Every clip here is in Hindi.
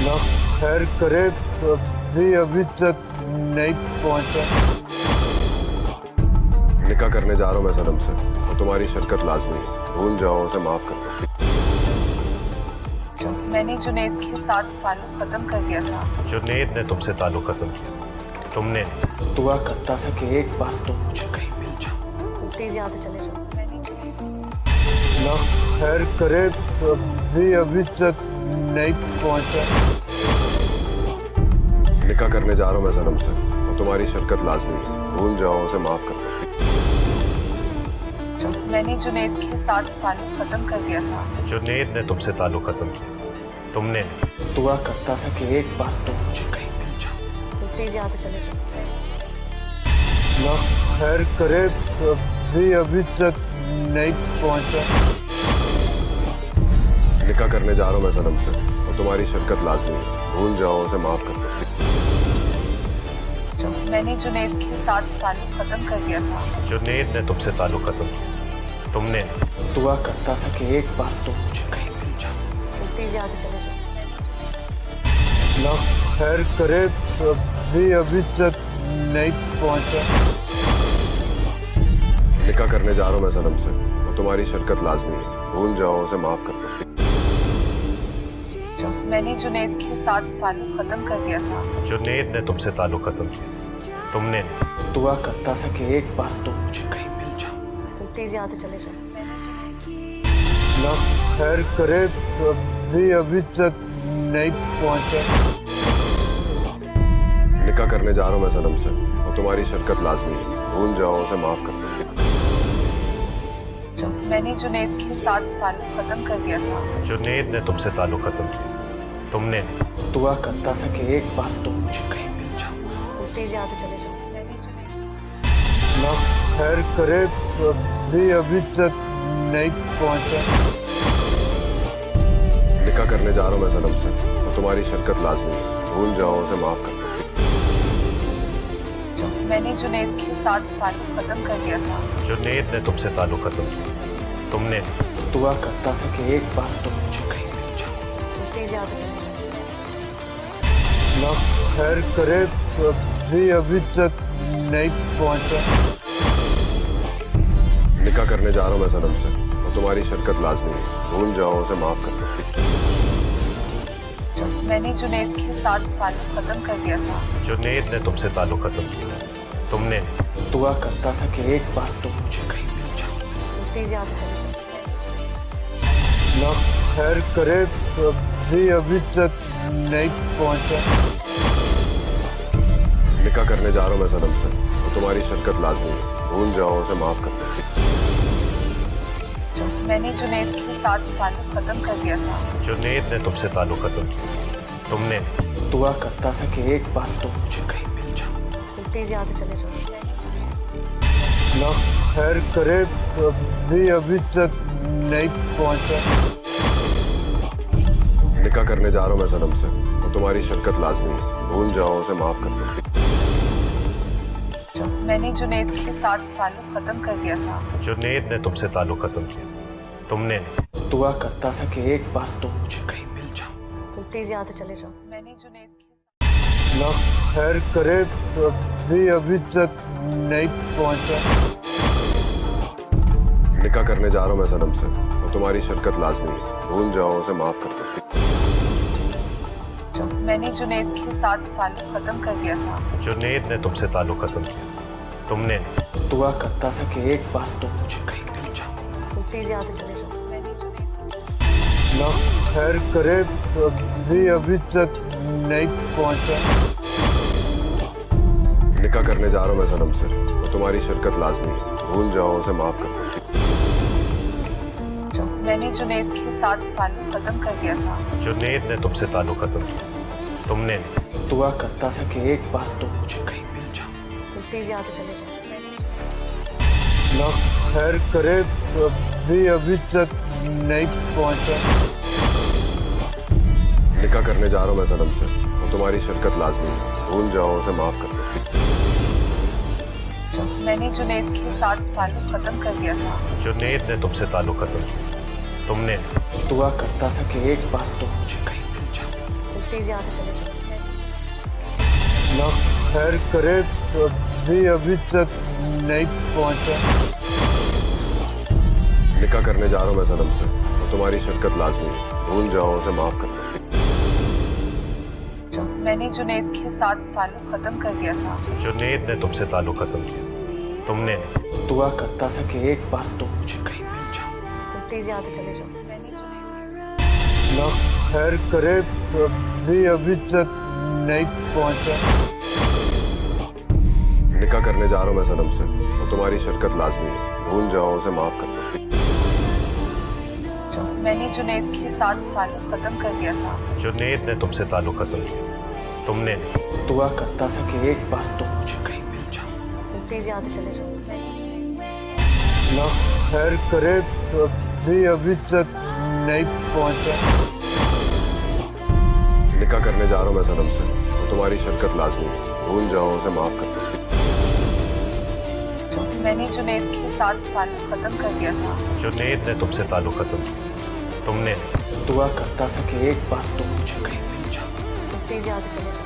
अल्लाह खैर करे, अभी तक नहीं पहुंचा। निकाह करने जा रहा हूँ मैं सनम से, और तुम्हारी शिरकत लाजमी है। भूल जाओ, उसे माफ कर दो। मैंने जुनैद के साथ ताल्लुक खत्म कर दिया था। जुनैद ने तुमसे ताल्लुक खत्म किया, तुमने नहीं। दुआ करता था कि एक बार तुम मुझे कहीं मिल जाओ। तुम प्लीज यहाँ से चले जाओ। अल्लाह खैर करे, अभी तक नहीं पहुंचा। निकाह करने जा रहा हूँ मैं सनम से, और तुम्हारी शिरकत लाजमी है। भूल जाओ, उसे माफ कर दो। मैंने जुनैद के साथ ताल्लुक खत्म कर दिया था। जुनैद ने तुमसे ताल्लुक खत्म किया, तुमने नहीं। दुआ करता था कि एक बार तुम मुझे कहीं मिल जाओ। तुम प्लीज यहाँ से चले जाओ। अल्लाह खैर करे, अभी तक नहीं पहुंचा। निकाह करने जा रहा हूँ मैं सनम से, और तुम्हारी शिरकत लाजमी है। भूल जाओ, उसे माफ कर दो। मैंने जुनैद के साथ ताल्लुक खत्म कर दिया था। जुनैद ने तुमसे ताल्लुक खत्म किया, तुमने नहीं। दुआ करता था कि एक बार तुम मुझे कहीं मिल जाओ। तुम प्लीज यहाँ से चले जाओ। अल्लाह खैर करे, अभी तक नहीं पहुंचा। निकाह करने जा रहा हूँ मैं सनम से, और तुम्हारी शिरकत लाजमी है। भूल जाओ, उसे माफ कर दो। मैंने जुनैद के साथ ताल्लुक खत्म कर दिया था। जुनैद ने तुमसे ताल्लुक खत्म किया, तुमने नहीं। दुआ करता था कि एक बार तुम मुझे कहीं मिल जाओ। तुम प्लीज यहाँ से चले जाओ। अल्लाह खैर करे, अभी तक नहीं पहुंचा। निकाह करने जा रहा हूँ मैं सनम से, और तुम्हारी शिरकत लाजमी है। भूल जाओ, उसे माफ कर दो। मैंने जुनैद के साथ ताल्लुक खत्म कर दिया था। जुनैद ने तुमसे ताल्लुक खत्म किया, तुमने नहीं। दुआ करता था कि एक बार तुम मुझे कहीं मिल जाओ। तुम प्लीज यहाँ से चले जाओ। अल्लाह खैर करे, अभी तक नहीं पहुंचा। निकाह करने जा रहा हूँ मैं सनम से, और तुम्हारी शिरकत लाजमी है। भूल जाओ, उसे माफ कर दो। मैंने जुनैद के साथ ताल्लुक खत्म कर दिया था। जुनैद ने तुमसे ताल्लुक खत्म किया, तुमने नहीं। दुआ करता था कि एक बार तुम मुझे कहीं मिल जाओ। तुम प्लीज यहाँ से चले जाओ। अल्लाह खैर करे, अभी तक नहीं पहुंचा। निकाह करने जा रहा हूँ मैं सनम से, और तुम्हारी शिरकत लाजमी है। भूल जाओ, उसे माफ कर दो। मैंने जुनैद के साथ ताल्लुक खत्म कर दिया था। जुनैद ने तुमसे ताल्लुक खत्म किया, तुमने नहीं। दुआ करता था कि एक बार तुम मुझे कहीं मिल जाओ। तुम प्लीज यहाँ से चले जाओ। अल्लाह खैर करे, अभी तक नहीं पहुंचा। निकाह करने जा रहा हूँ मैं सनम से, और तुम्हारी शिरकत लाजमी है। भूल जाओ, उसे माफ कर दो। मैंने जुनैद के साथ ताल्लुक खत्म कर दिया था। जुनैद ने तुमसे ताल्लुक खत्म किया, तुमने नहीं। दुआ करता था कि एक बार तुम मुझे कहीं मिल जाओ। तुम प्लीज यहाँ से चले जाओ। अल्लाह खैर करे, अभी तक नहीं पहुंचा। निकाह करने जा रहा हूँ मैं सनम से, और तुम्हारी शिरकत लाजमी है। भूल जाओ, उसे माफ कर दो। मैंने जुनैद के साथ ताल्लुक खत्म कर दिया था। जुनैद ने तुमसे ताल्लुक खत्म किया, तुमने नहीं। दुआ करता था कि एक बार तुम मुझे कहीं मिल जाओ। तुम प्लीज यहाँ से चले जाओ। मैंने जुनैद के अल्लाह खैर करे, अभी तक नहीं पहुंचा। निकाह करने जा रहा हूँ मैं सनम से, और तुम्हारी शिरकत लाजमी है। भूल जाओ, उसे माफ कर दो। मैंने जुनैद के साथ ताल्लुक खत्म कर दिया था। जुनैद ने तुमसे ताल्लुक खत्म किया, तुमने नहीं। दुआ करता था कि एक बार तुम मुझे कहीं मिल जाओ। तुम प्लीज यहाँ से चले जाओ। अल्लाह खैर करे, अभी तक नहीं पहुंचा। निकाह करने जा रहा हूँ मैं सनम से, और तुम्हारी शिरकत लाजमी है। भूल जाओ, उसे माफ कर दो। मैंने जुनैद के साथ ताल्लुक खत्म कर दिया था। जुनैद ने तुमसे ताल्लुक खत्म किया, तुमने नहीं। दुआ करता था कि एक बार तुम मुझे कहीं मिल जाओ। तुम प्लीज यहाँ से चले जाओ। अल्लाह खैर करे, अभी तक नहीं पहुंचा। निकाह करने जा रहा हूँ मैं सनम से, और तुम्हारी शिरकत लाजमी है। भूल जाओ, उसे माफ कर दो। मैंने जुनैद के साथ ताल्लुक खत्म कर दिया था। जुनैद ने तुमसे ताल्लुक खत्म किया, तुमने नहीं। दुआ करता था कि एक बार तुम मुझे कहीं मिल जाओ। तुम प्लीज यहाँ से चले जाओ। ना खैर करे, अभी तक नहीं पहुंचा। निकाह करने जा रहा हूँ मैं सनम से, तो तुम्हारी शिरकत लाजमी है। भूल जाओ, उसे माफ कर दो। मैंने जुनैद के साथ ताल्लुक खत्म कर दिया था। जुनैद ने तुमसे ताल्लुक खत्म किया, तुमने नहीं। दुआ करता था कि एक बार तो मुझे कहीं मिल जाओ। तुम प्लीज यहाँ से चले जाओ। ना खैर करे, अभी तक नहीं पहुंचा। निकाह करने जा रहा हूँ मैं सनम से, तो तुम्हारी शिरकत लाजमी है। भूल जाओ, उसे माफ कर दो। मैंने जुनैद के साथ ताल्लुक खत्म कर दिया था। जुनैद ने तुमसे ताल्लुक खत्म किया, तुमने नहीं। दुआ करता था कि एक बार तो मुझे कहीं मिल जाओ। तुम प्लीज यहाँ से चले जाओ। ना खैर करे, अभी तक नहीं पहुंचा। निकाह करने जा रहा हूँ मैं सनम से, तो तुम्हारी शिरकत लाजमी है। भूल जाओ, उसे माफ कर दो। मैंने जुनैद के साथ ताल्लुक खत्म कर दिया था। जुनैद ने तुमसे ताल्लुक खत्म किया, तुमने नहीं। दुआ करता था कि एक बार तो मुझे कहीं मिल जाओ। तुम प्लीज यहाँ से चले जाओ।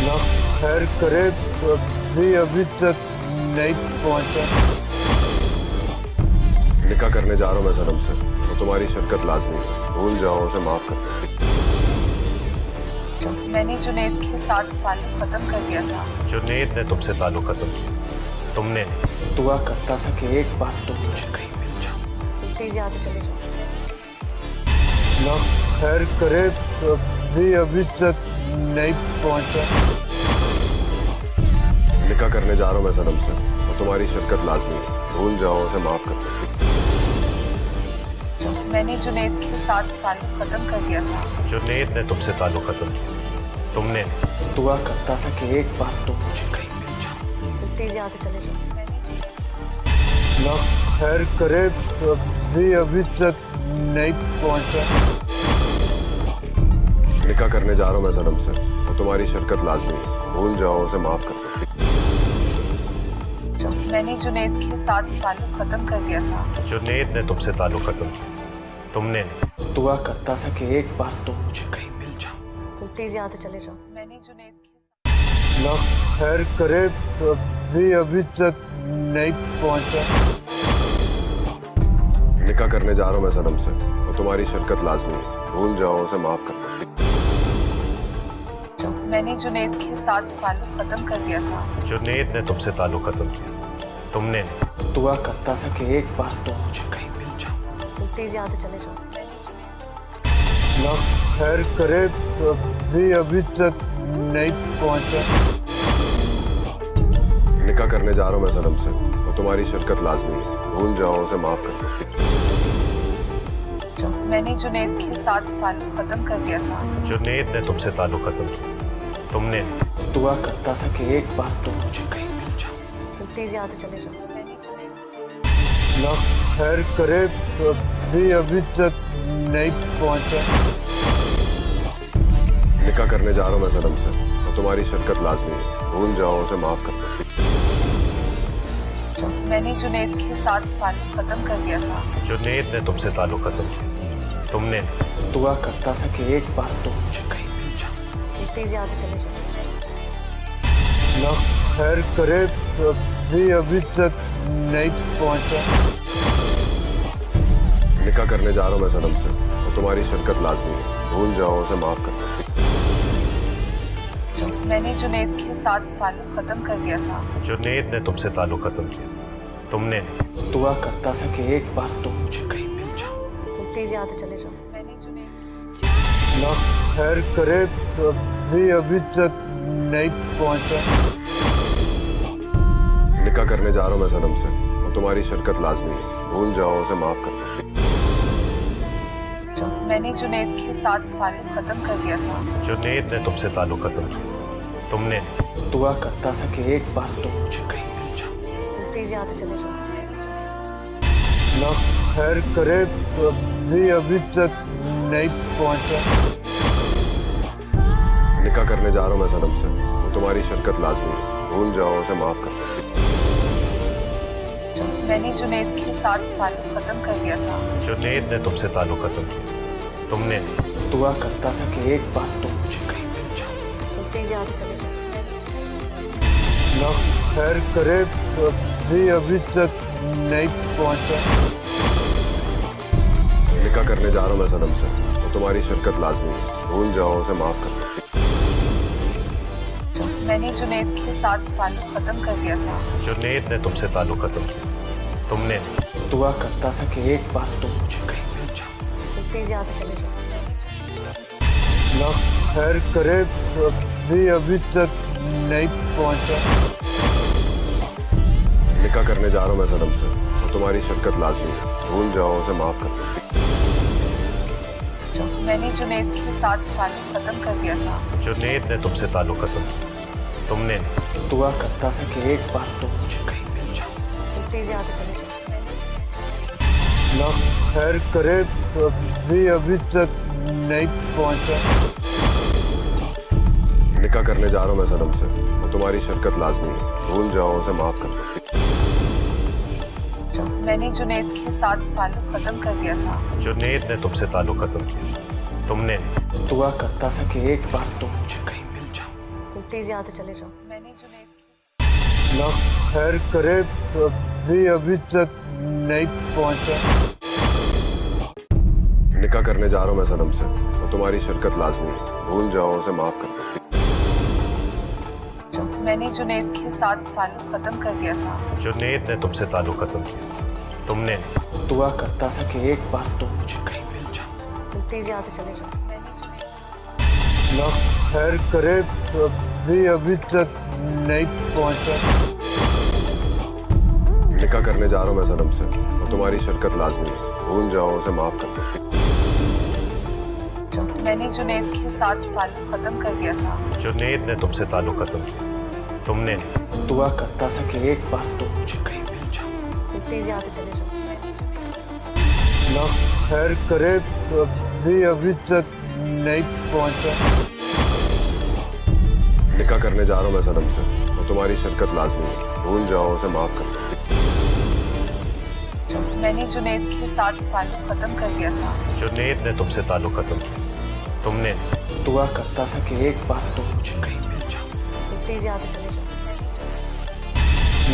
ना खैर करे, अभी तक नहीं पहुंचा। निकाह करने जा रहा हूँ मैं सनम से, तो तुम्हारी शिरकत लाजमी है। भूल जाओ, उसे माफ कर दो। मैंने जुनैद के साथ ताल्लुक खत्म कर दिया था। जुनैद ने तुमसे ताल्लुक खत्म किया, तुमने नहीं। दुआ करता था कि एक बार तो मुझे कहीं मिल जाओ। तुम प्लीज यहाँ से चले जाओ। ना खैर करे, अभी तक नहीं पहुंचा। निकाह करने जा रहा हूँ मैं सनम से, तो तुम्हारी शिरकत लाजमी है। भूल जाओ, उसे माफ कर दो। मैंने जुनैद के साथ ताल्लुक खत्म कर दिया था। जुनैद ने तुमसे ताल्लुक खत्म किया, तुमने नहीं। दुआ करता था कि एक बार तो मुझे कहीं मिल जाओ। तुम प्लीज यहाँ से चले जाओ। ना खैर करे, अभी तक नहीं पहुंचा। निकाह करने जा रहा हूँ मैं सनम से, तो तुम्हारी शिरकत लाजमी है। भूल जाओ, उसे माफ कर दो। मैंने जुनैद के साथ ताल्लुक खत्म कर दिया था। जुनैद ने तुमसे ताल्लुक खत्म किया, तुमने नहीं। दुआ करता था कि एक बार तो मुझे कहीं मिल जाओ। तुम प्लीज यहाँ से चले जाओ। मैंने जुनैद के ना खैर करे, अभी तक नहीं पहुंचा। निकाह करने जा रहा हूँ मैं सनम से, तो तुम्हारी शिरकत लाजमी है। भूल जाओ, उसे माफ कर दो। मैंने जुनैद के साथ ताल्लुक खत्म कर दिया था। जुनैद ने तुमसे ताल्लुक खत्म किया, तुमने नहीं। दुआ करता था कि एक बार तो मुझे कहीं मिल जाओ। तुम प्लीज यहाँ से चले जाओ। ना खैर करे, अभी तक नहीं पहुंचा। निकाह करने जा रहा हूँ मैं सनम से, तो तुम्हारी शिरकत लाजमी है। भूल जाओ, उसे माफ कर दो। मैंने जुनैद के साथ ताल्लुक खत्म कर दिया था। जुनैद ने तुमसे ताल्लुक खत्म किया, तुमने नहीं। दुआ करता था कि एक बार तो मुझे कहीं मिल जाओ। तुम प्लीज यहाँ से चले जाओ। ना खैर करे, अभी तक नहीं पहुंचा। निकाह करने जा रहा हूँ मैं सनम से, तो तुम्हारी शिरकत लाजमी है। भूल जाओ, उसे माफ कर दो। मैंने जुनैद के साथ ताल्लुक खत्म कर दिया था। जुनैद ने तुमसे ताल्लुक खत्म किया, तुमने नहीं। दुआ करता था कि एक बार तो मुझे कहीं मिल जाओ। तुम प्लीज यहाँ से चले जाओ। ना खैर करे, अभी तक नहीं पहुंचा। निकाह करने जा रहा हूँ मैं सनम से, तो तुम्हारी शिरकत लाजमी है। भूल जाओ, उसे माफ कर दो। मैंने जुनैद के साथ ताल्लुक खत्म कर दिया था। जुनैद ने तुमसे ताल्लुक खत्म किया, तुमने नहीं। दुआ करता था कि एक बार तो मुझे कहीं मिल जाओ। तुम प्लीज यहाँ से चले जाओ। मैंने जुनैद ना खैर करे, अभी तक नहीं पहुंचा। निकाह करने जा रहा हूँ मैं सनम से, तो तुम्हारी शिरकत लाजमी है। भूल जाओ, उसे माफ कर दो। मैंने जुनैद के साथ ताल्लुक खत्म कर दिया था। जुनैद ने तुमसे ताल्लुक खत्म किया, तुमने नहीं। दुआ करता था कि एक बार तो मुझे कहीं मिल जाओ। तुम प्लीज यहाँ से चले जाओ। ना खैर करे, अभी तक नहीं पहुंचा। निकाह करने जा रहा हूँ मैं सनम से, तो तुम्हारी शिरकत लाजमी है। भूल जाओ, उसे माफ कर दो। मैंने जुनैद के साथ ताल्लुक खत्म कर दिया था। जुनैद ने तुमसे ताल्लुक खत्म किया, तुमने नहीं। दुआ करता था कि एक बार तो मुझे कहीं मिल जाओ। तुम प्लीज यहाँ से चले जाओ। ना खैर करे अभी तक नहीं पहुंचा। निकाह करने जा रहा हूँ मैं सनम से, तो तुम्हारी शिरकत लाजमी है। भूल जाओ, उसे माफ कर दो। मैंने जुनैद के साथ ताल्लुक खत्म कर दिया था। जुनैद ने तुमसे ताल्लुक खत्म किया, तुमने नहीं। दुआ करता था कि एक बार तो मुझे कहीं मिल जाओ। तुम प्लीज यहाँ से चले जाओ। ना खैर करे अभी तक नहीं पहुंचा। निकाह करने जा रहा हूँ मैं सनम से, तो तुम्हारी शिरकत लाजमी है। भूल जाओ, उसे माफ कर दो। मैंने जुनैद के साथ ताल्लुक खत्म कर दिया था। जुनैद ने तुमसे ताल्लुक खत्म किया, तुमने नहीं। दुआ करता था कि एक बार तो मुझे कहीं मिल जाओ। तुम प्लीज यहाँ से चले जाओ। ना खैर करे अभी तक नहीं पहुंचा। निकाह करने जा रहा हूँ मैं सनम से, तो तुम्हारी शिरकत लाजमी है। भूल जाओ, उसे माफ कर दो। मैंने जुनैद के साथ ताल्लुक खत्म कर दिया था। जुनैद ने तुमसे ताल्लुक खत्म किया, तुमने नहीं। दुआ करता था कि एक बार तो मुझे कहीं मिल जाओ। तुम प्लीज यहाँ से चले जाओ। मैंने जुनैद ना खैर करे अभी तक नहीं पहुंचा। निकाह करने जा रहा हूँ मैं सनम से, तो तुम्हारी शिरकत लाजमी है। भूल जाओ, उसे माफ कर दो। मैंने जुनैद के साथ ताल्लुक खत्म कर दिया था। जुनैद ने तुमसे ताल्लुक खत्म किया, तुमने नहीं। दुआ करता था कि एक बार तो मुझे कहीं मिल जाओ। तुम प्लीज यहाँ से चले जाओ। ना खैर करे अभी तक नहीं पहुंचा। निकाह करने जा रहा हूँ मैं सनम से, तो तुम्हारी शिरकत लाजमी है। भूल जाओ, उसे माफ कर दो। मैंने जुनैद के साथ ताल्लुक खत्म कर दिया था। जुनैद ने तुमसे ताल्लुक खत्म किया, तुमने नहीं। दुआ करता था कि एक बार तो मुझे कहीं मिल जाओ। तुम प्लीज यहाँ से चले जाओ। ना खैर करे अभी तक नहीं पहुंचा। निकाह करने जा रहा हूँ मैं सनम से, तो तुम्हारी शिरकत लाजमी है। भूल जाओ, उसे माफ कर दो। मैंने जुनैद के साथ ताल्लुक खत्म कर दिया था। जुनैद ने तुमसे ताल्लुक खत्म किया, तुमने नहीं। दुआ करता था कि एक बार तो मुझे कहीं मिल जाओ। तुम प्लीज यहाँ से चले जाओ।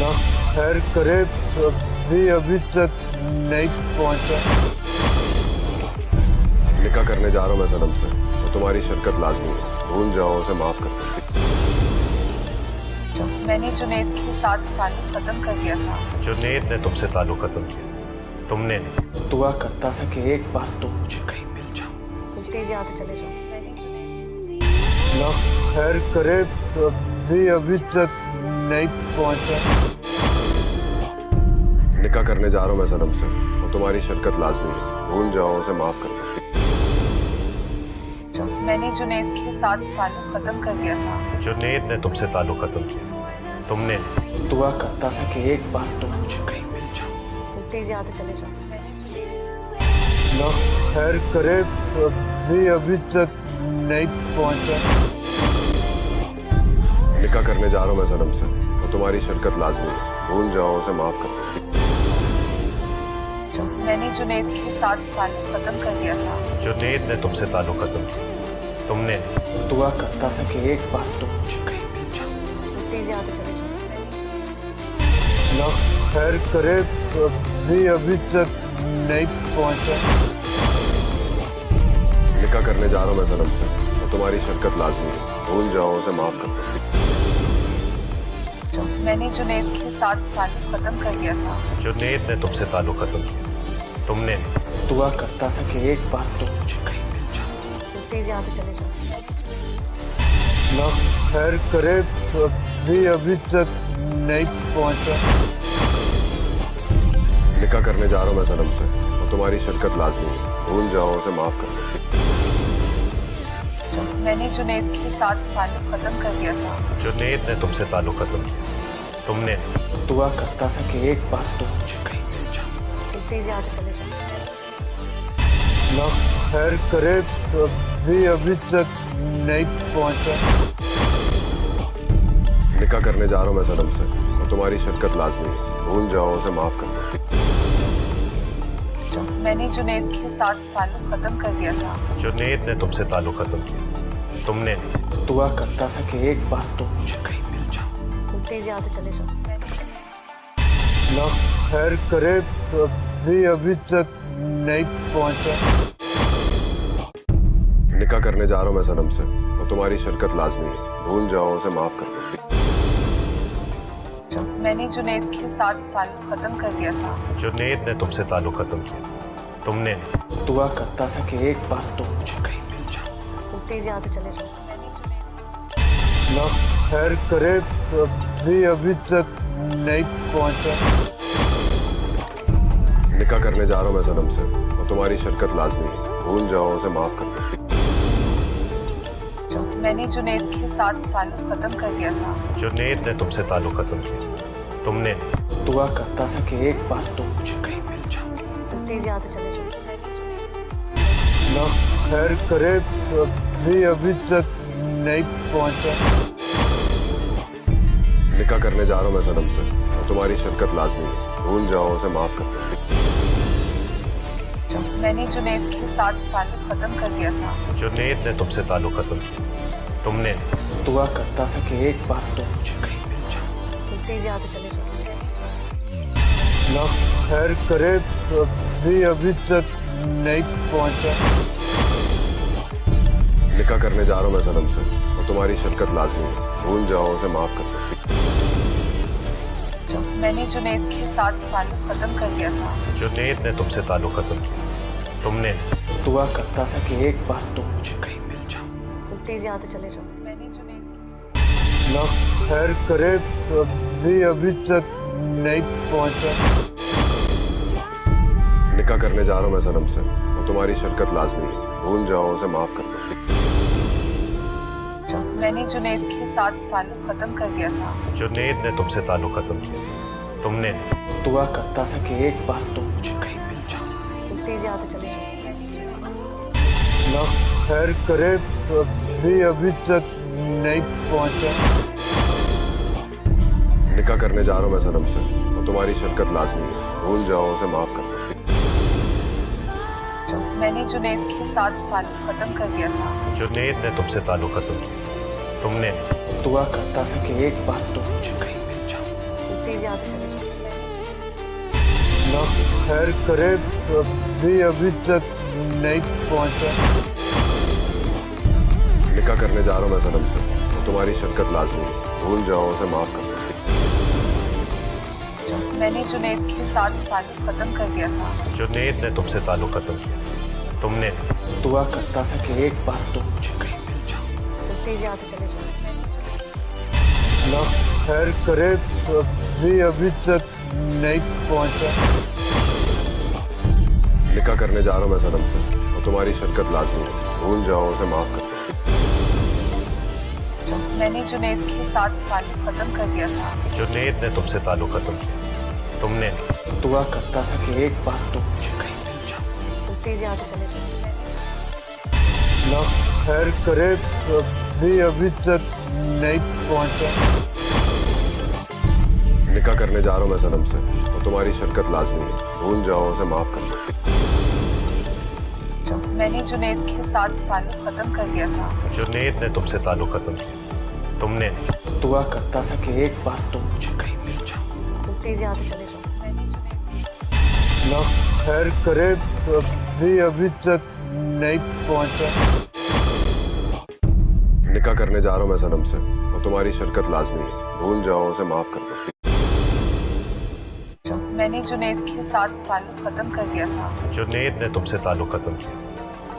ना खैर करे अभी तक नहीं पहुंचा। निकाह करने जा रहा हूँ मैं सनम से, तो तुम्हारी शिरकत लाजमी है। भूल जाओ, उसे माफ कर दो। मैंने जुनैद के साथ ताल्लुक खत्म कर दिया था। जुनैद ने तुमसे ताल्लुक खत्म किया, तुमने नहीं। दुआ करता था कि एक बार तो मुझे कहीं मिल जाओ। तुम प्लीज यहाँ से चले जाओ। ना खैर करे अभी तक नहीं पहुंचा। निकाह करने जा रहा हूँ मैं सनम से, तो तुम्हारी शिरकत लाजमी है। भूल जाओ, उसे माफ कर दो। मैंने जुनैद के साथ ताल्लुक खत्म कर दिया था। जुनैद ने तुमसे ताल्लुक खत्म किया, तुमने नहीं। दुआ करता था कि एक बार तो मुझे कहीं मिल जाओ। तुम प्लीज यहाँ से चले जाओ। ना खैर करे अभी तक नहीं पहुंचा। निकाह करने जा रहा हूँ मैं सनम से, तो तुम्हारी शिरकत लाजमी है। भूल जाओ, उसे माफ कर दो। मैंने जुनैद के साथ ताल्लुक खत्म कर दिया था। जुनैद ने तुमसे ताल्लुक खत्म किया, तुमने नहीं। दुआ करता था कि एक बार तो मुझे कहीं मिल जाओ। तुम प्लीज यहाँ से चले जाओ। ना खैर करे अभी तक नहीं पहुंचा। निकाह करने जा रहा हूँ मैं सनम से, तो तुम्हारी शिरकत लाजमी है। भूल जाओ, उसे माफ कर दो। मैंने जुनैद के साथ ताल्लुक खत्म कर दिया था। जुनैद ने तुमसे ताल्लुक खत्म किया, तुमने नहीं। दुआ करता था कि एक बार तो मुझे कहीं मिल जाओ। तुम प्लीज यहाँ से चले जाओ। ना खैर करे अभी तक नहीं पहुंचा। निकाह करने जा रहा हूँ मैं सनम से, तो तुम्हारी शिरकत लाजमी है। भूल जाओ, उसे माफ कर दो। मैंने जुनैद के साथ ताल्लुक खत्म कर दिया था। जुनैद ने तुमसे ताल्लुक खत्म किया, तुमने नहीं। दुआ करता था कि एक बार तो मुझे कहीं मिल जाओ। तुम प्लीज यहाँ से चले जाओ। ना खैर करे अभी तक नहीं पहुंचा। निकाह करने जा रहा हूँ मैं सनम से, तो तुम्हारी शिरकत लाजमी है। भूल जाओ, उसे माफ कर दो। मैंने जुनैद के साथ ताल्लुक खत्म कर दिया था। जुनैद ने तुमसे ताल्लुक खत्म किया, तुमने नहीं। दुआ करता था कि एक बार तो मुझे कहीं मिल जाओ। तुम प्लीज यहाँ से चले जाओ। ना खैर करे, अभी तक नहीं पहुंचा। निकाह करने जा रहा हूँ मैं सनम से, और तुम्हारी शिरकत लाजमी है। भूल जाओ, उसे माफ कर दो। मैंने जुनैद के साथ ताल्लुक खत्म कर दिया था। जुनैद ने तुमसे ताल्लुक खत्म किया, तुमने नहीं। दुआ करता था कि एक बार तो मुझे कहीं मिल जाओ। तुम प्लीज यहाँ से चले जाओ। ना खैर करे, अभी तक नहीं पहुंचा। निकाह करने जा रहा हूँ मैं सनम से, और तुम्हारी शिरकत लाजमी है। भूल जाओ, उसे माफ कर दो। मैंने जुनैद के साथ ताल्लुक खत्म कर दिया था। जुनैद ने तुमसे ताल्लुक खत्म किया, तुमने नहीं। दुआ करता था कि एक बार तो मुझे कहीं मिल जाओ। तुम प्लीज यहाँ से चले जाओ। ना खैर करे, अभी तक नहीं पहुंचा। निकाह करने जा रहा हूँ मैं सनम से, और तुम्हारी शिरकत लाजमी है। भूल जाओ, उसे माफ कर दो। मैंने जुनैद के साथ ताल्लुक खत्म कर दिया था। जुनैद ने तुमसे ताल्लुक खत्म किया, तुमने नहीं। दुआ करता था कि एक बार तो मुझे कहीं मिल जाओ। तुम प्लीज यहाँ से चले जाओ। ना खैर करे, अभी तक नहीं पहुंचा। निकाह करने जा रहा हूँ मैं सनम से, और तुम्हारी शिरकत लाजमी है। भूल जाओ, उसे माफ कर दो। मैंने जुनैद के साथ ताल्लुक खत्म कर दिया था। जुनैद ने तुमसे ताल्लुक खत्म किया, तुमने नहीं। दुआ करता था कि एक बार तो मुझे कहीं मिल जाओ। तुम प्लीज यहाँ से चले जाओ। मैंने जुनैद ना खैर करे, अभी तक नहीं पहुंचा। निकाह करने जा रहा हूँ मैं सनम से, और तुम्हारी शिरकत लाजमी है। भूल जाओ, उसे माफ कर दो। मैंने जुनैद के साथ ताल्लुक खत्म कर दिया था। जुनैद ने तुमसे ताल्लुक खत्म किया, तुमने नहीं। दुआ करता था कि एक बार तो मुझे कहीं मिल जाओ। तुम प्लीज यहाँ से चले जाओ। ना खैर करे, अभी तक नहीं पहुंचा। निकाह करने जा रहा हूँ मैं सनम से, और तुम्हारी शिरकत लाजमी है। भूल जाओ, उसे माफ कर दो। मैंने जुनैद के साथ ताल्लुक खत्म कर दिया था। जुनैद ने तुमसे ताल्लुक खत्म किया, तुमने नहीं। दुआ करता था कि एक बार तो मुझे कहीं मिल जाओ। तुम प्लीज यहाँ से चले जाओ। ना खैर करे, अभी तक नहीं पहुंचा। निकाह करने जा रहा हूँ मैं सनम से, और तुम्हारी शिरकत लाजमी है। भूल जाओ, उसे माफ कर दो। मैंने जुनैद के साथ ताल्लुक खत्म कर दिया था। जुनैद ने तुमसे ताल्लुक खत्म किया, तुमने नहीं। दुआ करता था कि एक बार तो मुझे कहीं मिल जाओ। तुम प्लीज यहाँ से चले जाओ। ना खैर करे, अभी तक नहीं पहुंचा। निकाह करने जा रहा हूँ मैं सनम से, और तुम्हारी शिरकत लाजमी है। भूल जाओ, उसे माफ कर दो। मैंने जुनैद के साथ ताल्लुक खत्म कर दिया था। जुनैद ने तुमसे ताल्लुक खत्म किया, तुमने नहीं। दुआ करता था कि एक बार तो मुझे कहीं मिल जाओ। तुम प्लीज यहाँ से चले जाओ। ना खैर करे, अभी तक नहीं पहुंचा। निकाह करने जा रहा हूँ मैं सनम से, और तुम्हारी शिरकत लाजमी है। भूल जाओ, उसे माफ कर दो। मैंने जुनैद के साथ ताल्लुक खत्म कर दिया था। जुनैद ने तुमसे ताल्लुक खत्म किया, तुमने नहीं। दुआ करता था कि एक बार तो मुझे कहीं मिल जाओ। तुम प्लीज यहाँ से चले जाओ। ना खैर करे, अभी तक नहीं पहुंचा। निकाह करने जा रहा हूँ मैं सनम से, और तुम्हारी शिरकत लाजमी है। भूल जाओ, उसे माफ कर दो। मैंने जुनैद के साथ ताल्लुक खत्म कर दिया था। जुनैद ने तुमसे ताल्लुक खत्म किया,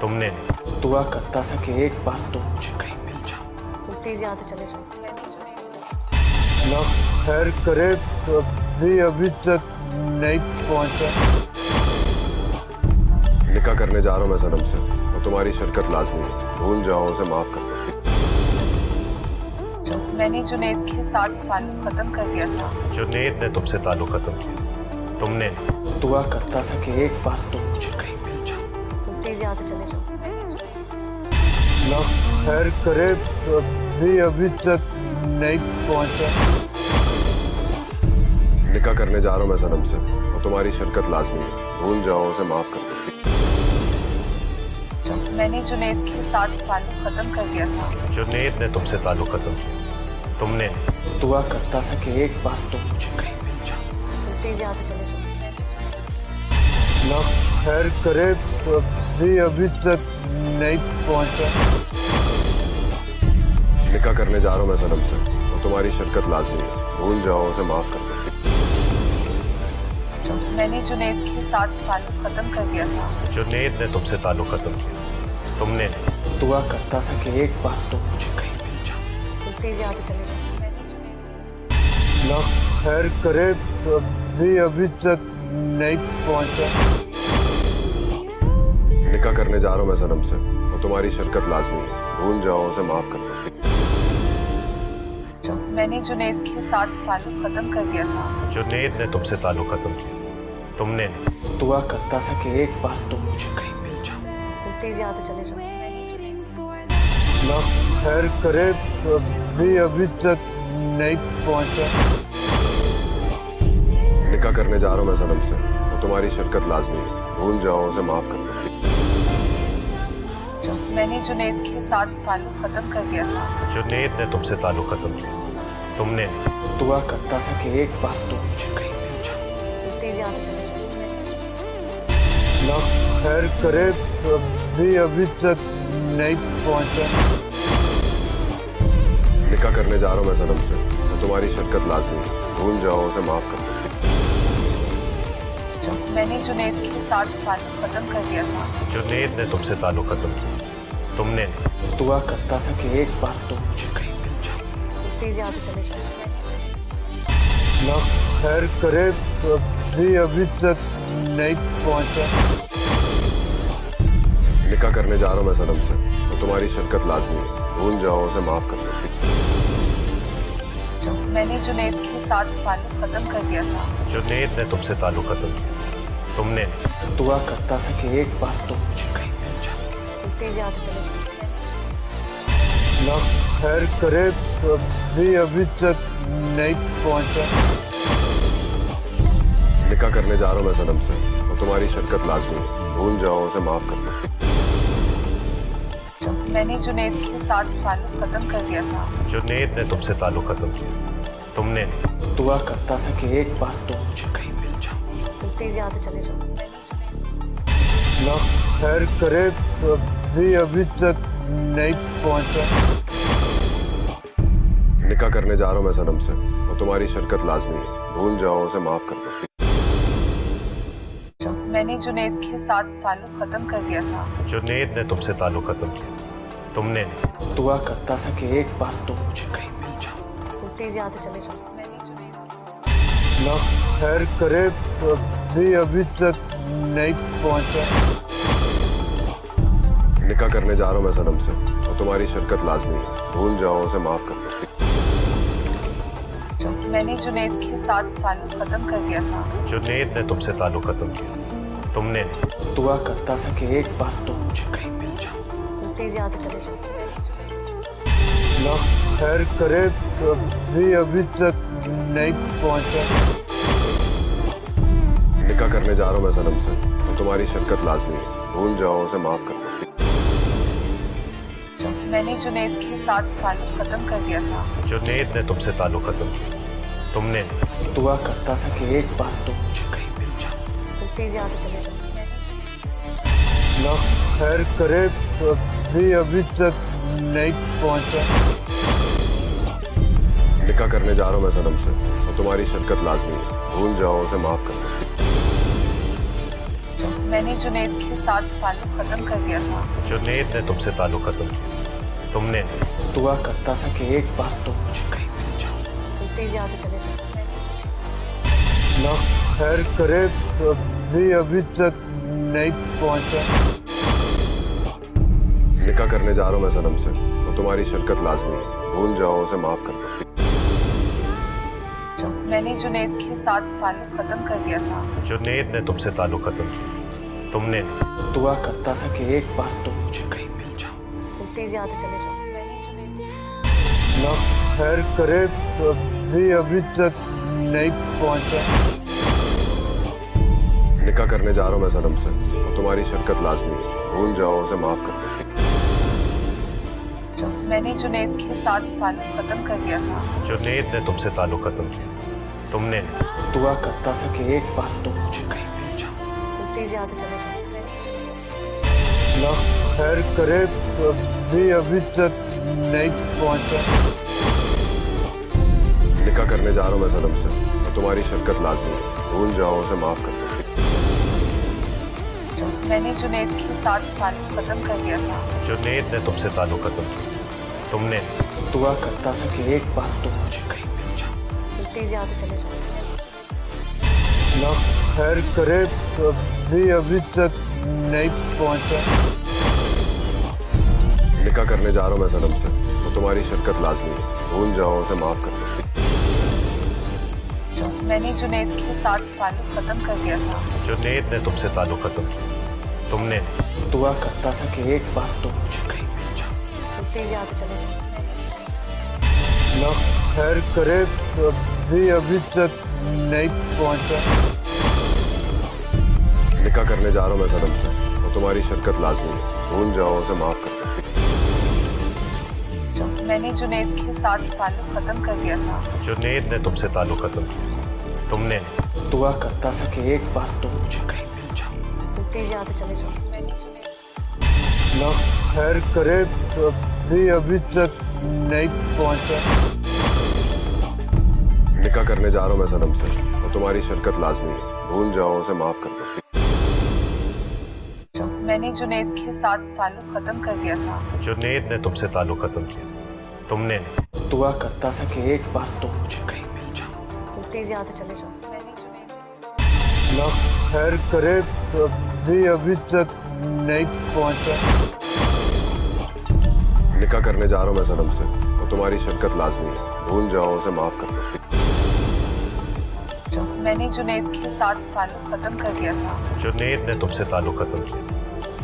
तुमने नहीं। दुआ करता था कि एक बार तो मुझे कहीं मिल जाओ। तुम प्लीज यहाँ से चले जाओ। ना खैर करे, अभी तक नहीं पहुंचा। निकाह करने जा रहा हूँ मैं सनम से, और तुम्हारी शिरकत लाजमी है। भूल जाओ, उसे माफ कर दो। मैंने जुनैद के साथ ताल्लुक खत्म कर दिया था। जुनैद ने तुमसे ताल्लुक खत्म किया, तुमने नहीं। दुआ करता था कि एक बार तो मुझे कहीं मिल जाओ। तुम प्लीज यहाँ से चले जाओ। ना खैर करे, अभी तक नहीं पहुंचा। निकाह करने जा रहा हूँ मैं सनम से, और तुम्हारी शिरकत लाजमी है। भूल जाओ, उसे माफ कर दो। मैंने जुनैद के साथ ताल्लुक खत्म कर दिया था। जुनैद ने तुमसे ताल्लुक खत्म किया, तुमने नहीं। दुआ करता था कि एक बार तो मुझे कहीं मिल जाओ। तुम प्लीज यहाँ से चले जाओ। ना खैर करे, अभी तक नहीं पहुंचा। निकाह करने जा रहा हूँ मैं सनम से, और तुम्हारी शिरकत लाजमी है। भूल जाओ, उसे माफ कर दो। मैंने जुनैद के साथ ताल्लुक खत्म कर दिया था। जुनैद ने तुमसे ताल्लुक खत्म किया, तुमने नहीं। दुआ करता था कि एक बार तो मुझे कहीं मिल जाओ। तुम प्लीज यहाँ से चले जाओ। ना खैर करे, अभी तक नहीं पहुंचा। निकाह करने जा रहा हूँ मैं सनम से, और तुम्हारी शिरकत लाजमी है। भूल जाओ, उसे माफ कर दो। मैंने जुनैद के साथ ताल्लुक खत्म कर दिया था। जुनैद ने तुमसे ताल्लुक खत्म किया, तुमने नहीं। दुआ करता था कि एक बार तो मुझे कहीं मिल जाओ। तुम प्लीज यहाँ से चले जाओ। ना खैर करे, अभी तक नहीं पहुंचा। निकाह करने जा रहा हूँ मैं सनम से, और तुम्हारी शिरकत लाजमी है। भूल जाओ, उसे माफ कर दो। मैंने जुनैद के साथ ताल्लुक खत्म कर दिया था। जुनैद ने तुमसे ताल्लुक खत्म किया, तुमने नहीं। दुआ करता था कि एक बार तो मुझे कहीं मिल जाओ। तुम प्लीज यहाँ से चले जाओ। ना खैर करे, अभी तक नहीं पहुंचा। निकाह करने जा रहा हूँ मैं सनम से, और तुम्हारी शिरकत लाजमी है। भूल जाओ, उसे माफ कर दो। मैंने जुनैद के साथ ताल्लुक खत्म कर दिया था। जुनैद ने तुमसे ताल्लुक खत्म किया, तुमने नहीं। दुआ करता था कि एक बार तो मुझे कहीं मिल जाओ। तुम प्लीज यहाँ से चले जाओ। ना खैर करे, अभी तक नहीं पहुंचा। निकाह करने जा रहा हूँ मैं सनम से, और तुम्हारी शिरकत लाजमी है। भूल जाओ, उसे माफ कर दो। मैंने जुनैद के साथ ताल्लुक खत्म कर दिया था। जुनैद ने तुमसे ताल्लुक खत्म किया, तुमने नहीं। दुआ करता था कि एक बार तो मुझे कहीं मिल जाओ। तुम प्लीज यहाँ से चले जाओ। ना खैर करे, अभी तक नहीं पहुंचा। निकाह करने जा रहा हूँ मैं सनम से, और तुम्हारी शिरकत लाजमी है। भूल जाओ, उसे माफ कर दो। मैंने जुनैद के साथ ताल्लुक खत्म कर दिया था। जुनैद ने तुमसे ताल्लुक खत्म किया, तुमने नहीं। दुआ करता था कि एक बार तो मुझे कहीं मिल जाओ। तुम प्लीज यहाँ से चले जाओ। ना खैर करे, अभी तक नहीं पहुंचा। निकाह करने जा रहा हूँ मैं सनम से, और तुम्हारी शिरकत लाजमी है। भूल जाओ, उसे माफ कर दो। मैंने जुनैद के साथ ताल्लुक खत्म कर दिया था। जुनैद ने तुमसे ताल्लुक खत्म किया, तुमने नहीं। दुआ करता था कि एक बार तो मुझे कहीं मिल जाओ। तुम प्लीज यहाँ से चले जाओ। ना खैर करे, अभी तक नहीं पहुंचा। निकाह करने जा रहा हूँ मैं सनम से, और तुम्हारी शिरकत लाजमी है। भूल जाओ, उसे माफ कर दो। मैंने जुनैद के साथ ताल्लुक खत्म कर दिया था। जुनैद ने तुमसे ताल्लुक खत्म किया, तुमने नहीं। दुआ करता था कि एक बार तो मुझे कहीं मिल जाओ। तुम प्लीज यहाँ से चले जाओ। ना खैर करे, अभी तक नहीं पहुंचा। निकाह करने जा रहा हूँ मैं सनम से, और तुम्हारी शिरकत लाजमी है। भूल जाओ, उसे माफ कर दो। मैंने जुनैद के साथ ताल्लुक खत्म कर दिया था। जुनैद ने तुमसे ताल्लुक खत्म किया, तुमने नहीं। दुआ करता था कि एक बार तो मुझे कहीं मिल जाओ। तुम प्लीज यहाँ से चले जाओ। ना खैर करे, अभी तक नहीं पहुंचा। निकाह करने जा रहा हूँ मैं सनम से, और तुम्हारी शिरकत लाजमी है। भूल जाओ, उसे माफ कर दो। मैंने जुनैद के साथ ताल्लुक खत्म कर दिया था। जुनैद ने तुमसे ताल्लुक खत्म किया, तुमने नहीं। दुआ करता था कि एक बार तो मुझे कहीं मिल जाओ। तुम प्लीज यहाँ से चले जाओ। ना खैर करे, अभी तक नहीं पहुंचा। निकाह करने जा रहा हूँ मैं सनम से, और तुम्हारी शिरकत लाजमी है। भूल जाओ, उसे माफ कर दो। मैंने जुनैद के साथ ताल्लुक खत्म कर दिया था। जुनैद ने तुमसे ताल्लुक खत्म किया, तुमने नहीं। दुआ करता था कि एक बार तो मुझे कहीं मिल जाओ। तुम प्लीज यहाँ से चले जाओ। ना खैर करे, अभी तक नहीं पहुंचा। निकाह करने जा रहा हूँ मैं सनम से, और तुम्हारी शिरकत लाजमी है। भूल जाओ, उसे माफ कर दो। मैंने जुनैद के साथ ताल्लुक खत्म कर दिया था। जुनैद ने तुमसे ताल्लुक खत्म किया, तुमने नहीं। दुआ करता था कि एक बार तो मुझे कहीं मिल जाओ। तुम प्लीज यहाँ से चले जाओ। अल्लाह खैर करे, अभी तक नहीं पहुंचा। निकाह करने जा रहा हूँ मैं सनम से, और तुम्हारी शिरकत लाजमी है। भूल जाओ, उसे माफ कर दो। मैंने जुनैद के साथ ताल्लुक खत्म कर दिया था। जुनैद ने तुमसे ताल्लुक खत्म किया, तुमने नहीं। दुआ करता था कि एक बार तो मुझे कहीं मिल जाओ। तुम प्लीज यहाँ से चले जाओ। अल्लाह खैर करे, अभी तक नहीं पहुंचा। निकाह करने जा रहा हूँ मैं सनम से, और तुम्हारी शिरकत लाजमी है। भूल जाओ, उसे माफ कर दो। मैंने जुनैद के साथ ताल्लुक खत्म कर दिया था। जुनैद ने तुमसे ताल्लुक खत्म किया, तुमने नहीं। दुआ करता था कि एक बार तो मुझे कहीं मिल जाओ। तुम प्लीज यहाँ से चले जाओ। अल्लाह खैर करे, अभी तक नहीं पहुंचा। निकाह करने जा रहा हूँ मैं सनम से, और तुम्हारी शिरकत लाजमी है। भूल जाओ, उसे माफ कर दो। मैंने जुनैद के साथ ताल्लुक खत्म कर दिया था। जुनैद ने तुमसे ताल्लुक खत्म किया, तुमने नहीं। दुआ करता था कि एक बार तो मुझे कहीं मिल जाओ। तुम प्लीज यहाँ से चले जाओ। अल्लाह खैर करे, अभी तक नहीं पहुंचा। निकाह करने जा रहा हूँ मैं सनम से, और तुम्हारी शिरकत लाजमी है। भूल जाओ, उसे माफ कर दो। मैंने जुनैद के साथ ताल्लुक खत्म कर दिया था। जुनैद ने तुमसे ताल्लुक खत्म किया, तुमने नहीं। दुआ करता था कि एक बार तो मुझे कहीं मिल जाओ। तुम प्लीज यहाँ से चले जाओ। अल्लाह खैर करे, अभी तक नहीं पहुंचा। निकाह करने जा रहा हूँ मैं सनम से, और तुम्हारी शिरकत लाजमी है। भूल जाओ, उसे माफ कर दो। मैंने जुनैद के साथ ताल्लुक खत्म कर दिया था। जुनैद ने तुमसे ताल्लुक खत्म किया,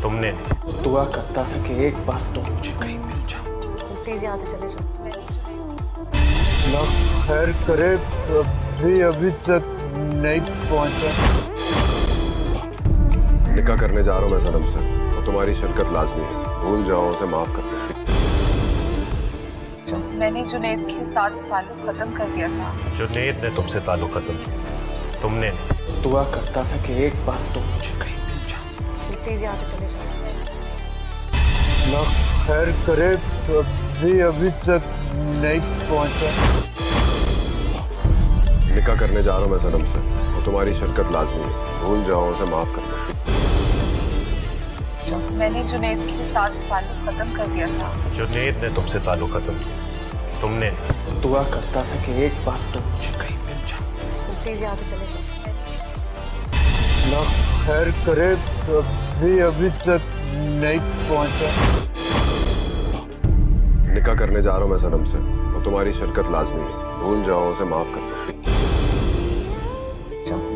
तुमने नहीं। दुआ करता था कि एक बार तो मुझे कहीं मिल जाओ। तुम प्लीज यहाँ से चले जाओ। अल्लाह खैर करे, अभी तक नहीं पहुंचा। निकाह करने जा रहा हूँ मैं सनम से, और तुम्हारी शिरकत लाजमी है। भूल जाओ, उसे माफ कर दो। मैंने जुनैद के साथ ताल्लुक खत्म कर दिया था। जुनैद ने तुमसे ताल्लुक खत्म किया, तुमने नहीं। दुआ करता था कि एक बार तो मुझे कहीं मिल जाओ। तुम प्लीज यहाँ से चले जाओ। अल्लाह खैर करे, अभी तक नहीं पहुंचा। निकाह करने जा रहा हूँ मैं सनम से, और तुम्हारी शिरकत लाजमी है। भूल जाओ, उसे माफ कर दो। मैंने जुनैद के साथ ताल्लुक खत्म कर दिया था। जुनैद ने तुमसे ताल्लुक खत्म किया, तुमने नहीं। दुआ करता था कि एक बार तो मुझे कहीं मिल जाओ। तुम प्लीज यहाँ से चले जाओ। अल्लाह खैर करे, अभी तक नहीं पहुंचा। निकाह करने जा रहा हूँ मैं सनम से, और तुम्हारी शिरकत लाजमी है। भूल जाओ, उसे माफ कर दो।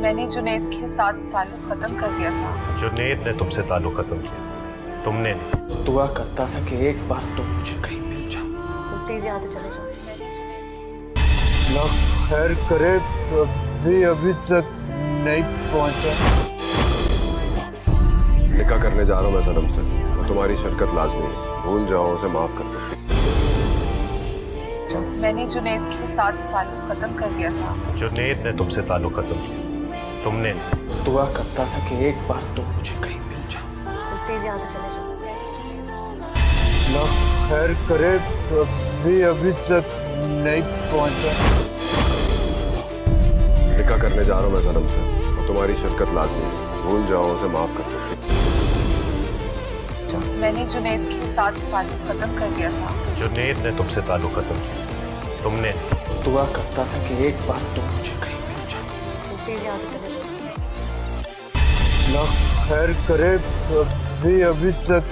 मैंने जुनैद के साथ ताल्लुक खत्म कर दिया था। जुनैद ने तुमसे ताल्लुक खत्म किया, तुमने नहीं। दुआ करता था कि एक बार तो मुझे कहीं मिल जाओ। तुम प्लीज यहाँ से चले जाओ। अल्लाह खैर करे, अभी तक नहीं पहुंचा। निकाह करने जा रहा हूँ मैं सनम से, और तुम्हारी शिरकत लाजमी है। भूल जाओ, उसे माफ कर दो। मैंने जुनैद के साथ ताल्लुक खत्म कर दिया था। जुनैद ने तुमसे ताल्लुक खत्म किया, तुमने नहीं। दुआ करता था कि एक बार तो मुझे कहीं मिल जाओ। तुम प्लीज यहाँ से चले जाओ। अल्लाह खैर करे, अभी तक नहीं पहुंचा। निकाह करने जा रहा हूँ मैं सनम से, और तुम्हारी शिरकत लाजमी है। भूल जाओ, उसे माफ कर दो। मैंने जुनैद के साथ ताल्लुक खत्म कर दिया था। जुनैद ने तुमसे ताल्लुक खत्म किया, तुमने नहीं। दुआ करता था कि एक बार तो मुझे कहीं मिल जाओ। तुम प्लीज यहाँ से चले जाओ। अल्लाह खैर करे, अभी तक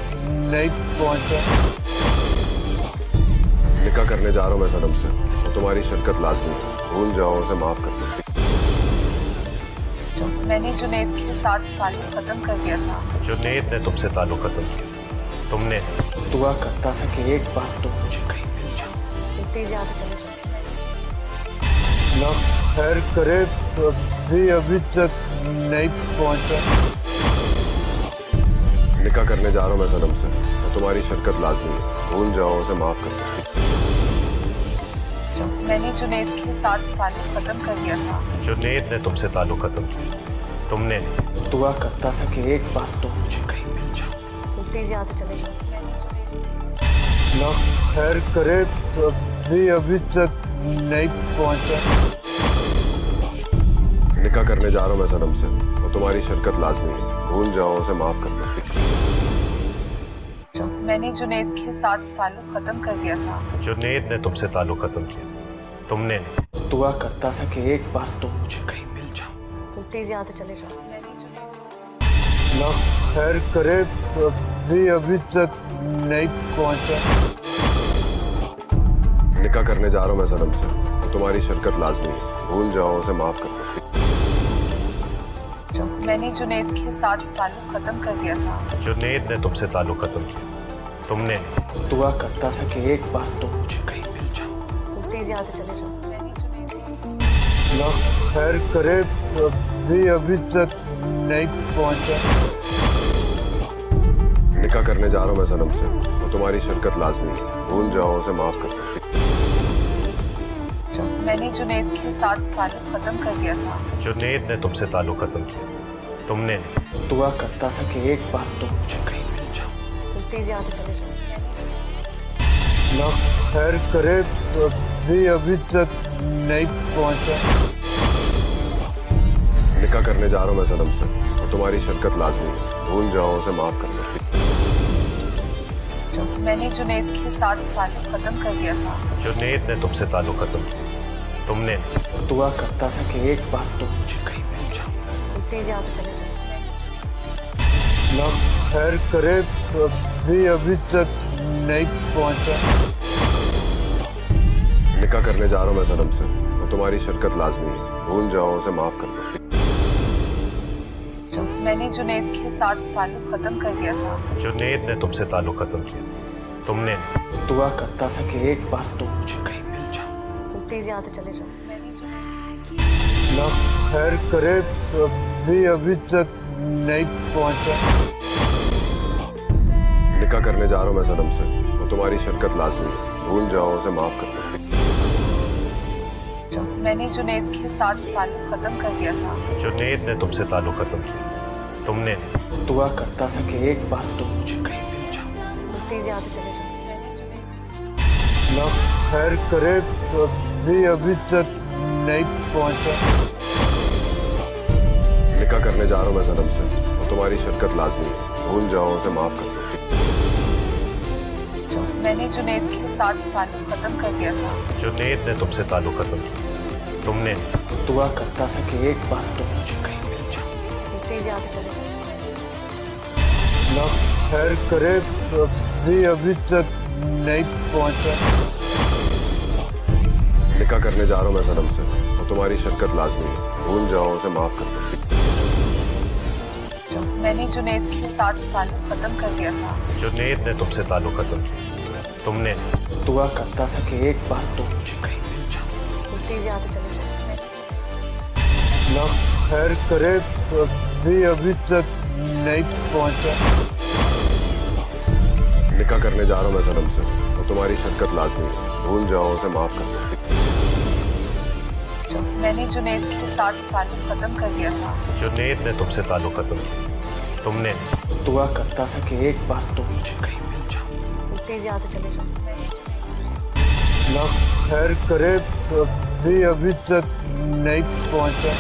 नहीं पहुंचा। निकाह करने जा रहा हूँ मैं सनम से, और तुम्हारी शिरकत लाजमी है। भूल जाओ, उसे माफ कर दो। मैंने जुनैद के साथ ताल्लुक खत्म कर दिया था। जुनैद ने तुमसे ताल्लुक खत्म किया, तुमने नहीं। दुआ करता था कि एक बार तो मुझे कहीं मिल जाओ। तुम प्लीज यहाँ से चले जाओ। अल्लाह खैर करे, अभी तक नहीं पहुंचा। निकाह करने जा रहा हूँ मैं सनम से, तो तुम्हारी शिरकत लाजमी है। भूल जाओ, उसे माफ कर दो। मैंने जुनैद के साथ ताल्लुक खत्म कर दिया था। जुनैद ने तुमसे ताल्लुक खत्म किया, तुमने नहीं। दुआ करता था कि एक बार तो मुझे कहीं मिल जाओ। तुम प्लीज यहाँ से चले जाओ। ना खैर करे, अभी तक नहीं पहुंचा। निकाह करने जा रहा हूँ मैं सनम से, तो तुम्हारी शिरकत लाजमी है। भूल जाओ, उसे माफ कर दो। मैंने जुनैद के साथ ताल्लुक खत्म कर दिया था। जुनैद ने तुमसे ताल्लुक खत्म किया, तुमने नहीं। दुआ करता था कि एक बार तो मुझे कहीं मिल जाओ। तुम प्लीज यहाँ से चले जाओ। ना खैर करे, अभी तक नहीं पहुंचा। निकाह करने जा रहा हूँ मैं सनम से, तो तुम्हारी शिरकत लाजमी है। भूल जाओ, उसे माफ कर दो। मैंने जुनैद के साथ ताल्लुक खत्म कर दिया था। जुनैद ने तुमसे ताल्लुक खत्म किया, तुमने नहीं। दुआ करता था कि एक बार तो मुझे कहीं मिल जाओ। तुम प्लीज यहाँ से चले जाओ। ना खैर करे, अभी तक नहीं पहुंचा। निकाह करने जा रहा हूँ मैं सनम से, तो तुम्हारी शिरकत लाजमी है। भूल जाओ, उसे माफ कर दो। मैंने जुनैद के साथ ताल्लुक खत्म कर दिया था। जुनैद ने तुमसे ताल्लुक खत्म किया, तुमने नहीं। दुआ करता था कि एक बार तो मुझे कहीं मिल जाओ। तुम प्लीज यहाँ से चले जाओ। ना खैर करे, अभी तक नहीं पहुंचा। निकाह करने जा रहा हूँ मैं सनम से, तो तुम्हारी शिरकत लाजमी है। भूल जाओ, उसे माफ कर दो। मैंने जुनैद के साथ ताल्लुक खत्म कर दिया था। जुनैद ने तुमसे ताल्लुक खत्म किया, तुमने नहीं। दुआ करता था कि एक बार तो मुझे कहीं मिल जाओ। तुम प्लीज यहाँ से चले जाओ। ना खैर करे, अभी तक नहीं पहुंचा। निकाह करने जा रहा हूँ मैं सनम से, तो तुम्हारी शिरकत लाजमी है। भूल जाओ, उसे माफ कर दो। मैंने जुनैद के साथ ताल्लुक खत्म कर दिया था। जुनैद ने तुमसे ताल्लुक खत्म किया, तुमने नहीं। दुआ करता था कि एक बार तो मुझे कहीं मिल जाओ। तुम प्लीज यहाँ से चले जाओ। ना खैर करे, अभी तक नहीं पहुंचा। निकाह करने जा रहा हूँ मैं सनम से, तो तुम्हारी शिरकत लाजमी है। भूल जाओ, उसे माफ कर दो। मैंने जुनैद के साथ ताल्लुक खत्म कर दिया था। जुनैद ने तुमसे ताल्लुक खत्म किया, तुमने नहीं। दुआ करता था कि एक बार तो मुझे कहीं मिल जाओ। तुम प्लीज यहाँ से चले जाओ। ना खैर करे, अभी तक नहीं पहुंचा। निकाह करने जा रहा हूँ मैं सनम से, तो तुम्हारी शिरकत लाजमी है। भूल जाओ, उसे माफ कर दो। मैंने जुनैद के साथ ताल्लुक खत्म कर दिया था। जुनैद ने तुमसे ताल्लुक खत्म किया, तुमने नहीं। दुआ करता था कि एक बार तो मुझे कहीं मिल जाओ। तुम प्लीज यहाँ से चले जाओ। ना खैर करे, अभी तक नहीं पहुंचा। निकाह करने जा रहा हूँ मैं सनम से, तो तुम्हारी शिरकत लाजमी है। भूल जाओ, उसे माफ कर दो। मैंने जुनैद के साथ ताल्लुक खत्म कर दिया था। जुनैद ने तुमसे ताल्लुक खत्म किया, तुमने नहीं। दुआ करता था कि एक बार तो मुझे कहीं मिल जाओ। तुम प्लीज यहाँ से चले जाओ। ना खैर करे, अभी तक नहीं पहुंचा। निकाह करने जा रहा हूँ मैं सनम से, तो तुम्हारी शिरकत लाजमी है। भूल जाओ, उसे माफ कर दो। मैंने जुनैद के साथ ताल्लुक खत्म कर दिया था। जुनैद ने तुमसे ताल्लुक खत्म किया, तुमने नहीं। दुआ करता था कि एक बार तो मुझे कहीं मिल जाओ। तुम प्लीज यहाँ से चले जाओ। ना खैर करे, अभी तक नहीं पहुंचा।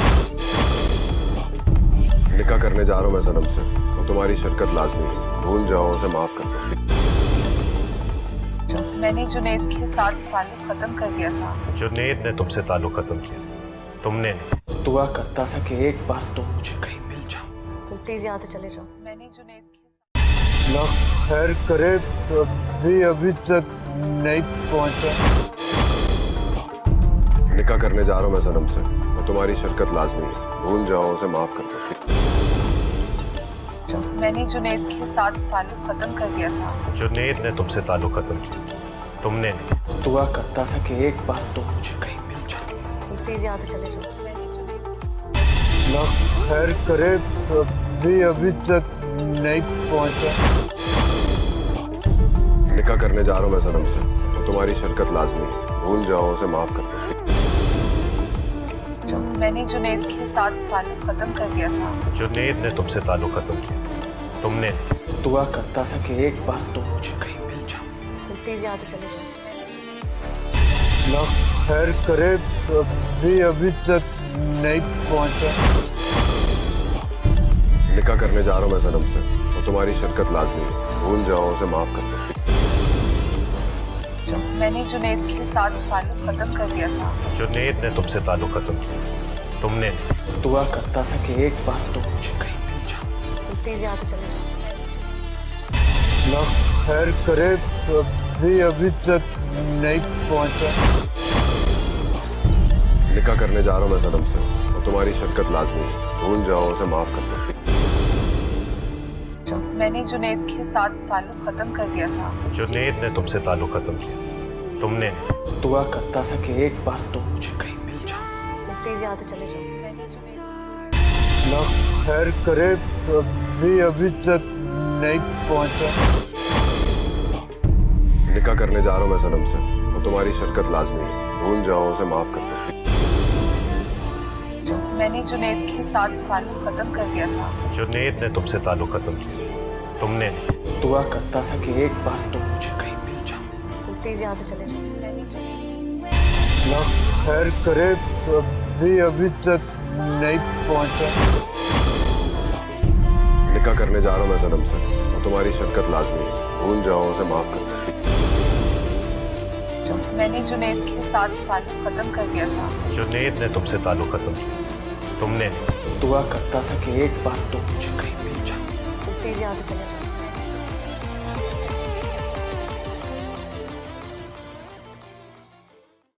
निकाह करने जा रहा हूँ मैं सनम से, तो तुम्हारी शिरकत लाजमी है। भूल जाओ, उसे माफ कर दो। मैंने जुनैद के साथ ताल्लुक खत्म कर दिया था। जुनैद ने तुमसे ताल्लुक खत्म किया, तुमने नहीं। दुआ करता था कि एक बार तो मुझे कहीं मिल जाओ। तुम प्लीज यहाँ से चले जाओ। मैंने जुनैद के ना खैर करे, अभी तक नहीं पहुंचा। निकाह करने जा रहा हूँ मैं सनम से, तो तुम्हारी शिरकत लाजमी है। भूल जाओ, उसे माफ कर दो। मैंने जुनैद के साथ ताल्लुक खत्म कर दिया था। जुनैद ने तुमसे ताल्लुक खत्म किया, तुमने नहीं। दुआ करता था कि एक बार तो मुझे कहीं मिल जाओ। तुम प्लीज यहाँ से चले जाओ। ना खैर करे, अभी तक नहीं पहुंचा। निकाह करने जा रहा हूँ मैं सनम से, तो तुम्हारी शिरकत लाजमी है। भूल जाओ, उसे माफ कर दो। मैंने जुनैद के साथ ताल्लुक खत्म कर दिया था। जुनैद ने तुमसे ताल्लुक खत्म किया, तुमने नहीं। दुआ करता था कि एक बार तो मुझे कहीं मिल जाओ। तुम प्लीज यहाँ से चले जाओ। ना खैर करे, अभी तक नहीं पहुंचा। निकाह करने जा रहा हूँ मैं सनम से, तो तुम्हारी शिरकत लाजमी है। भूल जाओ, उसे माफ कर दो। मैंने जुनैद के साथ ताल्लुक खत्म कर दिया था। जुनैद ने तुमसे ताल्लुक खत्म किया, तुमने नहीं। दुआ करता था कि एक बार तो मुझे कहीं मिल जाओ। तुम प्लीज यहाँ से चले जाओ। ना खैर करे, अभी तक नहीं पहुंचा। निकाह करने जा रहा हूँ मैं सनम से, तो तुम्हारी शिरकत लाजमी है। भूल जाओ, उसे माफ कर दो। मैंने जुनैद के साथ ताल्लुक खत्म कर दिया था। जुनैद ने तुमसे ताल्लुक खत्म किया, तुमने नहीं। दुआ करता था कि एक बार तो मुझे कहीं मिल जाओ। तुम प्लीज यहाँ से चले जाओ। ना खैर करे, अभी तक नहीं पहुंचा। निकाह करने जा रहा हूँ मैं सनम से, तो तुम्हारी शिरकत लाजमी है। भूल जाओ, उसे माफ कर दो। मैंने जुनैद के साथ ताल्लुक खत्म कर दिया था। जुनैद ने तुमसे ताल्लुक खत्म किया, तुमने नहीं। दुआ करता था कि एक बार तो मुझे कहीं मिल जाओ। तुम प्लीज यहाँ से चले जाओ। ना खैर करे, अभी तक नहीं पहुंचा। निकाह करने जा रहा हूँ मैं सनम से, तो तुम्हारी शिरकत लाजमी है। भूल जाओ, उसे माफ कर दो। मैंने जुनैद के साथ ताल्लुक खत्म कर दिया था। जुनैद ने तुमसे ताल्लुक खत्म किया, तुमने नहीं। दुआ करता था कि एक बार तो मुझे कहीं मिल जाओ। तुम प्लीज यहाँ से चले जाओ।